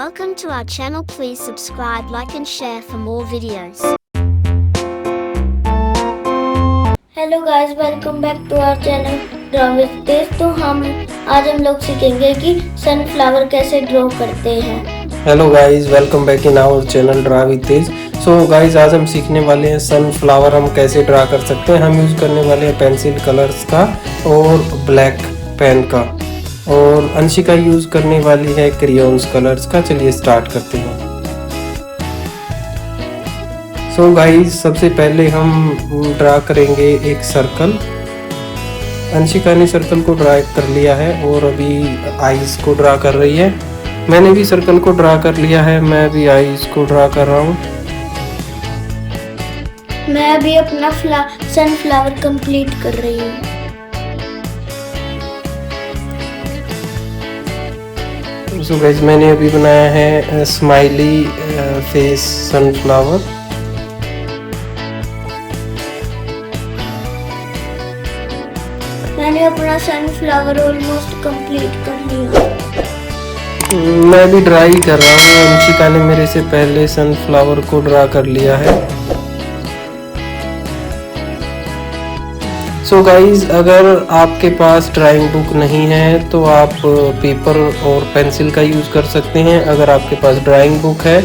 Welcome to our channel. Please subscribe, like and share for more videos. Hello guys, welcome back to our channel draw with Tej. तो आज हम लोग सीखेंगे कि sunflower कैसे draw करते हैं। Hello guys, welcome back in our channel draw with Tej. So guys, आज हम सीखने वाले हैं सनफ्लावर हम कैसे ड्रा कर सकते हैं। हम यूज़ करने वाले हैं पेंसिल कलर्स का और ब्लैक पेन का, और अंशिका यूज़ करने वाली है क्रेयॉन्स कलर्स का। चलिए स्टार्ट करते हैं। सो गाइस, सबसे पहले हम ड्रा करेंगे एक सर्कल। अंशिका ने सर्कल को ड्रा कर लिया है और अभी आईज को ड्रा कर रही है। मैंने भी सर्कल को ड्रा कर लिया है, मैं भी आईज को ड्रा कर रहा हूँ। मैं अभी अपना सनफ्लावर कंप्लीट कर रही हूँ। सो गाइस, मैंने अभी बनाया है स्माइली फेस सनफ्लावर। मैंने अपना सनफ्लावर ऑलमोस्ट कंप्लीट कर लिया। मैं भी ड्रा ही कर रहा हूँ। अंशिका ने मेरे से पहले सनफ्लावर को ड्रा कर लिया है। सो गाइज, अगर आपके पास ड्राइंग बुक नहीं है तो आप पेपर और पेंसिल का यूज़ कर सकते हैं। अगर आपके पास ड्राइंग बुक है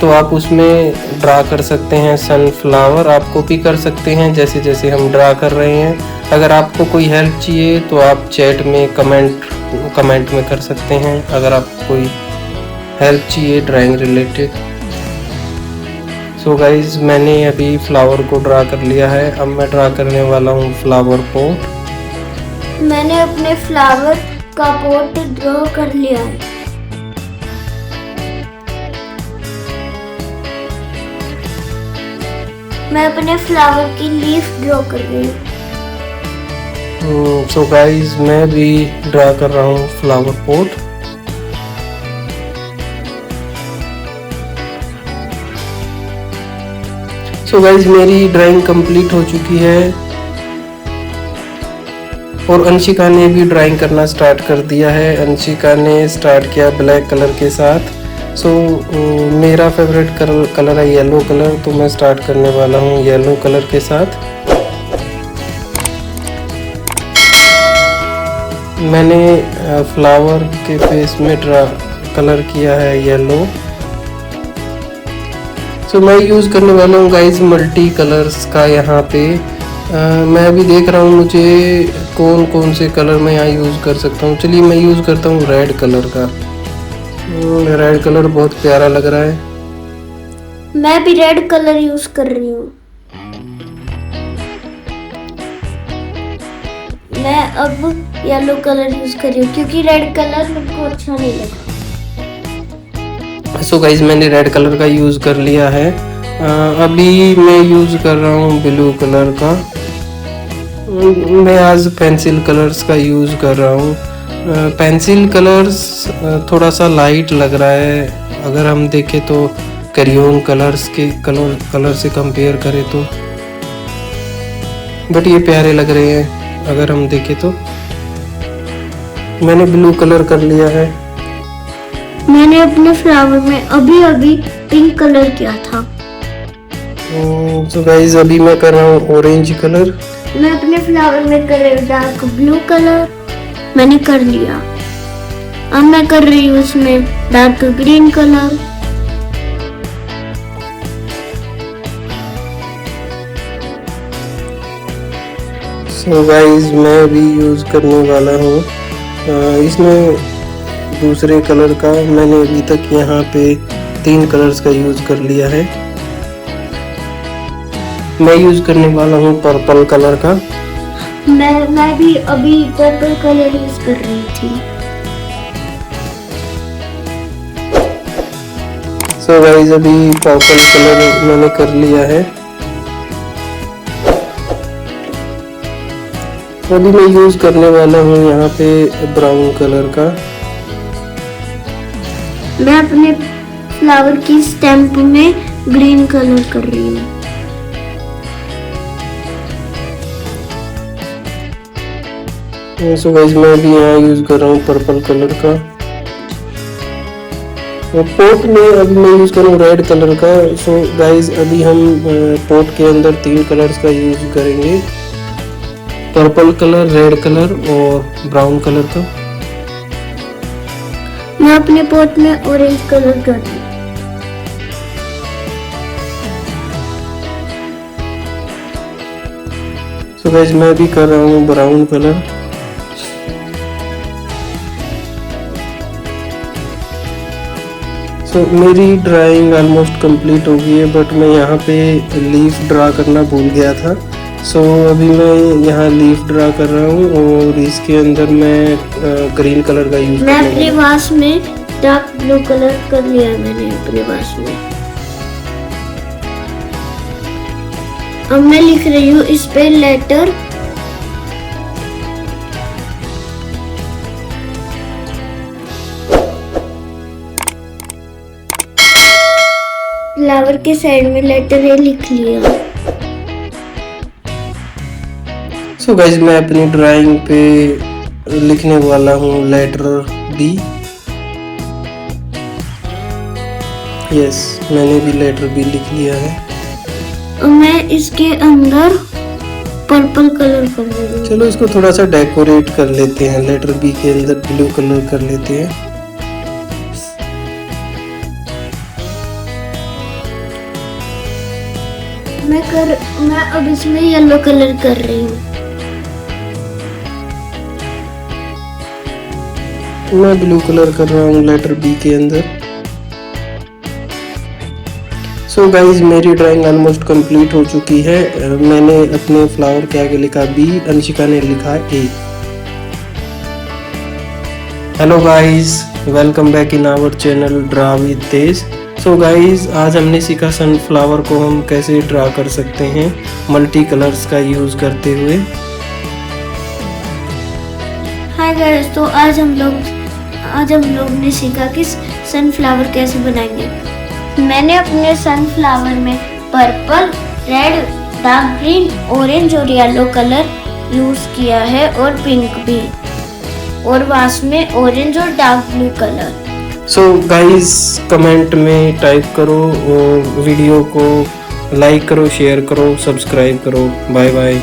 तो आप उसमें ड्रा कर सकते हैं सनफ्लावर। आप कॉपी कर सकते हैं जैसे जैसे हम ड्रा कर रहे हैं। अगर आपको कोई हेल्प चाहिए तो आप चैट में कमेंट में कर सकते हैं, अगर आपको कोई हेल्प चाहिए ड्राइंग रिलेटेड। सो गाइज, मैंने अभी फ्लावर को ड्रा कर लिया है। अब मैं ड्रा करने वाला हूँ फ्लावर पॉट। मैंने अपने फ्लावर का पॉट ड्रॉ कर लिया है। मैं अपने फ्लावर की लीफ ड्रॉ कर रही हूँ। सो गाइज, मैं भी ड्रा कर रहा हूँ फ्लावर पॉट। सो गाइज, मेरी ड्राइंग कंप्लीट हो चुकी है और अंशिका ने भी ड्राइंग करना स्टार्ट कर दिया है। अंशिका ने स्टार्ट किया ब्लैक कलर के साथ। सो मेरा फेवरेट कलर है येलो कलर, तो मैं स्टार्ट करने वाला हूँ येलो कलर के साथ। मैंने फ्लावर के फेस में कलर किया है येलो। सो मैं यूज़ करने वाला हूँ गाइस मल्टी कलर्स का यहाँ पे। मैं अभी देख रहा हूँ मुझे कौन कौन से कलर मैं यहाँ यूज़ कर सकता हूँ। चलिए मैं यूज़ करता हूँ रेड कलर का। रेड कलर बहुत प्यारा लग रहा है। मैं भी रेड कलर यूज कर रही हूँ। मैं अब येलो कलर यूज कर रही हूँ क्योंकि रेड कलर मेरे को अच्छा नहीं लगा। सो गाइज, मैंने रेड कलर का यूज़ कर लिया है। अभी मैं यूज़ कर रहा हूँ ब्लू कलर का। मैं आज पेंसिल कलर्स का यूज़ कर रहा हूँ। पेंसिल कलर्स थोड़ा सा लाइट लग रहा है अगर हम देखें तो क्रेयॉन कलर्स के कलर से कंपेयर करें तो, बट ये प्यारे लग रहे हैं अगर हम देखें तो। मैंने ब्लू कलर कर लिया है। मैंने अपने फ्लावर में अभी पिंक कलर किया था। तो गाइस, अभी मैं कर रहा हूँ ऑरेंज कलर। मैं अपने फ्लावर में कर रही हूँ डार्क ब्लू कलर। मैंने कर लिया। अब मैं कर रही हूँ उसमें dark green colour. So guys, मैं भी यूज़ करने वाला हूँ इसमें दूसरे कलर का। मैंने अभी तक यहाँ पे 3 कलर्स का यूज़ कर लिया है। मैं यूज़ करने वाला हूँ पर्पल कलर का। मैं भी अभी पर्पल कलर यूज कर रही थी। सो गाइस, अभी पर्पल कलर मैंने कर लिया है। अभी मैं यूज़ करने वाला हूँ यहाँ पे ब्राउन कलर का। मैं अपने फ्लावर की स्टैम्प में ग्रीन कलर कर रही हूँ। सो गाइस, मैं भी यहाँ यूज़ कर रहा हूँ पर्पल कलर का। पोट में अभी मैं यूज़ करूँ रेड कलर का। सो गाइज अभी हम पोट के अंदर 3 कलर्स का यूज़ करेंगे, पर्पल कलर, रेड कलर और ब्राउन कलर का। मैं अपने पोट में ऑरेंज कलर कर रही हूँ। सो गाइज मैं भी कर रहा हूँ ब्राउन कलर। सो मेरी ड्राइंग ऑलमोस्ट कंप्लीट हो गई है, बट मैं यहाँ पे लीफ ड्रा करना भूल गया था। सो अभी मैं यहाँ लीफ ड्रा कर रहा हूँ और इसके अंदर मैं ग्रीन कलर का यूज मैं अपने वास में डार्क ब्लू कलर कर लिया मैंने अपने वास में। अब मैं लिख रही हूँ इस पे लेटर। फ्लावर के साइड में लेटर ए लिख लिया। सो गाइज मैं अपनी ड्राइंग पे लिखने वाला हूँ लेटर बी। यस, मैंने भी लेटर बी लिख लिया है। और मैं इसके अंदर पर्पल कलर कर रही हूँ। चलो इसको थोड़ा सा डेकोरेट कर लेते हैं, लेटर बी के अंदर ब्लू कलर कर लेते हैं। मैं अब इसमें येलो कलर कर रही हूँ। मैं ब्लू कलर कर रहा हूँ लेटर बी के अंदर। सो गाइज मेरी ड्राइंग ऑलमोस्ट कंप्लीट हो चुकी है। मैंने अपने फ्लावर के आगे लिखा बी, अंशिका ने लिखा A. Hello guys, welcome back in our channel draw with Tej. So guys आज हमने सीखा सनफ्लावर को हम कैसे ड्रा कर सकते हैं मल्टी कलर्स का यूज करते हुए। हाय गाइस, तो आज हम लोग ने सीखा कि सनफ्लावर कैसे बनाएंगे। मैंने अपने सनफ्लावर में purple, red, dark green, orange और येलो कलर यूज किया है और पिंक भी, और वास में ऑरेंज और dark blue colour. So guys comment में टाइप करो और वीडियो को लाइक करो, शेयर करो, सब्सक्राइब करो। Bye bye.